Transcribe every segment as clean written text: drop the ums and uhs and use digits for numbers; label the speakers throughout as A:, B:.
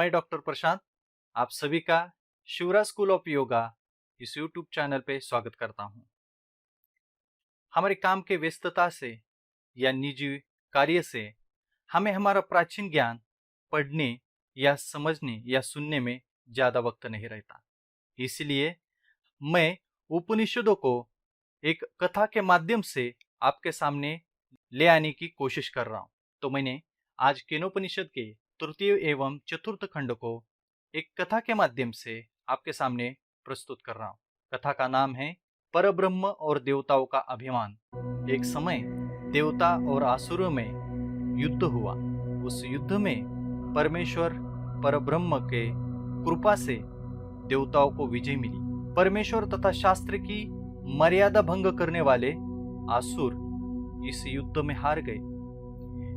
A: मैं डॉक्टर प्रशांत आप सभी का शिवराज स्कूल ऑफ योगा इस यूट्यूब चैनल पे स्वागत करता हूं। हमारे काम के व्यस्तता से या निजी कार्य से हमें हमारा प्राचीन ज्ञान पढ़ने या समझने या सुनने में ज्यादा वक्त नहीं रहता। इसलिए मैं उपनिषदों को एक कथा के माध्यम से आपके सामने ले आने की कोशिश कर रहा हूं। तो मैंने आज केनोपनिषद के तृतीय एवं चतुर्थ खंड को एक कथा के माध्यम से आपके सामने प्रस्तुत कर रहा हूं। कथा का नाम है परब्रह्म और देवताओं का अभिमान। एक समय देवता और असुरों में युद्ध हुआ। उस युद्ध में परमेश्वर परब्रह्म के कृपा से देवताओं को विजय मिली। परमेश्वर तथा शास्त्र की मर्यादा भंग करने वाले असुर इस युद्ध में हार गए।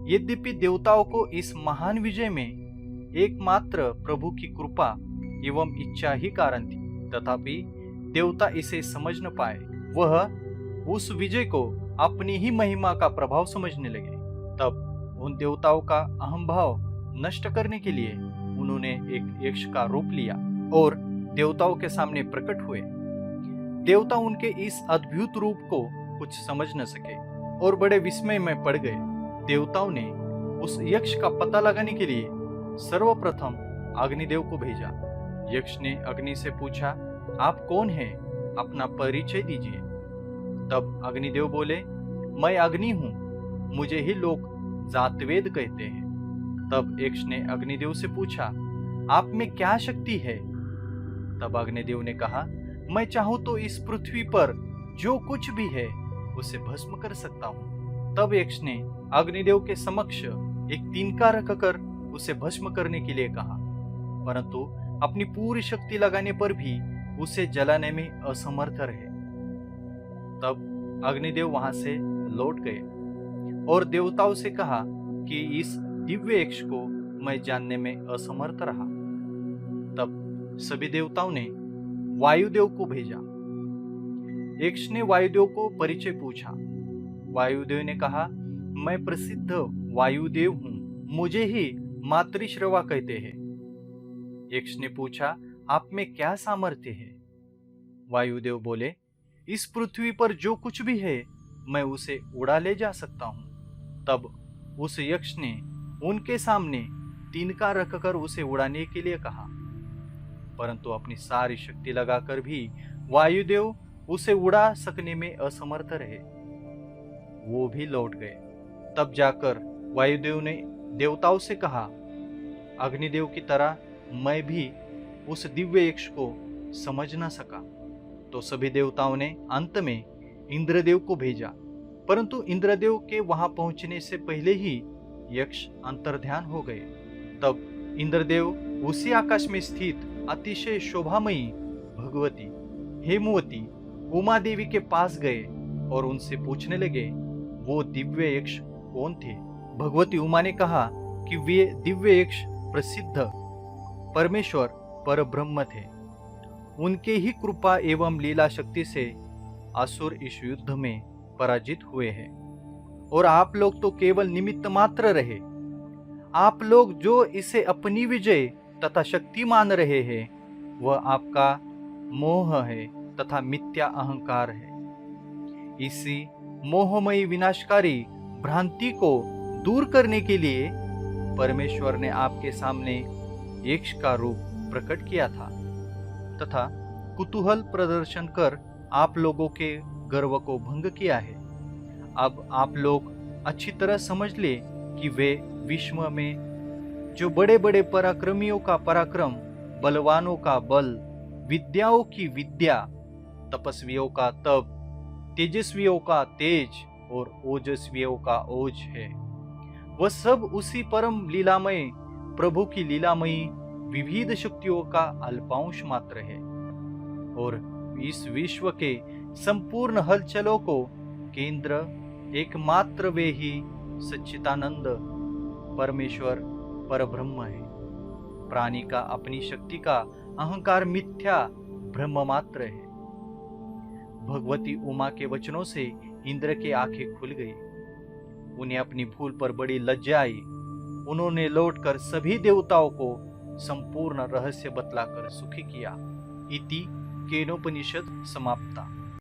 A: यद्यपि देवताओं को इस महान विजय में एकमात्र प्रभु की कृपा एवं इच्छा ही कारण थी, तथापि देवता इसे समझ न पाए। वह उस विजय को अपनी ही महिमा का प्रभाव समझने लगे। तब उन देवताओं का अहम भाव नष्ट करने के लिए उन्होंने एक यक्ष का रूप लिया और देवताओं के सामने प्रकट हुए। देवता उनके इस अद्भुत रूप को कुछ समझ न सके और बड़े विस्मय में पड़ गए। देवताओं ने उस यक्ष का पता लगाने के लिए सर्वप्रथम अग्निदेव को भेजा। यक्ष ने अग्नि से पूछा, आप कौन हैं? अपना परिचय दीजिए। तब अग्निदेव बोले, मैं अग्नि हूं, मुझे ही लोग जातवेद कहते हैं। तब यक्ष ने अग्निदेव से पूछा, आप में क्या शक्ति है? तब अग्निदेव ने कहा, मैं चाहूं तो इस पृथ्वी पर जो कुछ भी है उसे भस्म कर सकता हूं। तब यक्ष ने अग्निदेव के समक्ष एक तिनका रखकर उसे भस्म करने के लिए कहा, परंतु अपनी पूरी शक्ति लगाने पर भी उसे जलाने में असमर्थ रहे। तब अग्निदेव वहां से लौट गए और देवताओं से कहा कि इस दिव्य यक्ष को मैं जानने में असमर्थ रहा। तब सभी देवताओं ने वायुदेव को भेजा। यक्ष ने वायुदेव को परिचय पूछा। वायुदेव ने कहा, मैं प्रसिद्ध वायुदेव हूं, मुझे ही मातृश्रवा कहते हैं। यक्ष ने पूछा, आप में क्या सामर्थ्य है? वायुदेव बोले, इस पृथ्वी पर जो कुछ भी है मैं उसे उड़ा ले जा सकता हूं। तब उस यक्ष ने उनके सामने तिनका रखकर उसे उड़ाने के लिए कहा, परंतु अपनी सारी शक्ति लगाकर भी वायुदेव उसे उड़ा सकने में असमर्थ रहे। वो भी लौट गए। तब जाकर वायुदेव ने देवताओं से कहा, अग्निदेव की तरह मैं भी उस दिव्य यक्ष को समझ न सका। तो सभी देवताओं ने अंत में इंद्रदेव को भेजा, परंतु इंद्रदेव के वहां पहुंचने से पहले ही यक्ष अंतर्ध्यान हो गए। तब इंद्रदेव उसी आकाश में स्थित अतिशय शोभामयी भगवती हेमवती उमा देवी के पास गए और उनसे पूछने लगे, वो दिव्य यक्ष कौन थे? भगवती उमा ने कहा कि वे दिव्य यक्ष प्रसिद्ध परमेश्वर परब्रह्म थे। उनके ही कृपा एवं लीला शक्ति से असुर इस युद्ध में पराजित हुए हैं और आप लोग तो केवल निमित्त मात्र रहे। आप लोग जो इसे अपनी विजय तथा शक्ति मान रहे हैं वह आपका मोह है तथा मिथ्या अहंकार है। इसी मोहमयी विनाशकारी भ्रांति को दूर करने के लिए परमेश्वर ने आपके सामने यक्ष का रूप प्रकट किया था तथा कुतूहल प्रदर्शन कर आप लोगों के गर्व को भंग किया है। अब आप लोग अच्छी तरह समझ ले कि वे विश्व में जो बड़े बड़े पराक्रमियों का पराक्रम, बलवानों का बल, विद्याओं की विद्या, तपस्वियों का तप, तेजस्वियों का तेज और ओजस्वियों का ओज है, वह सब उसी परम लीलामय प्रभु की लीलामयी विविध शक्तियों का अल्पांश मात्र है और इस विश्व के संपूर्ण हलचलों को केंद्र एकमात्र वे ही सच्चिदानंद परमेश्वर परब्रह्म है। प्राणी का अपनी शक्ति का अहंकार मिथ्या ब्रह्म मात्र है। भगवती उमा के वचनों से इंद्र की आंखें खुल गई। उन्हें अपनी भूल पर बड़ी लज्जा आई। उन्होंने लौटकर सभी देवताओं को संपूर्ण रहस्य बतलाकर सुखी किया। इति केनोपनिषद समाप्ता।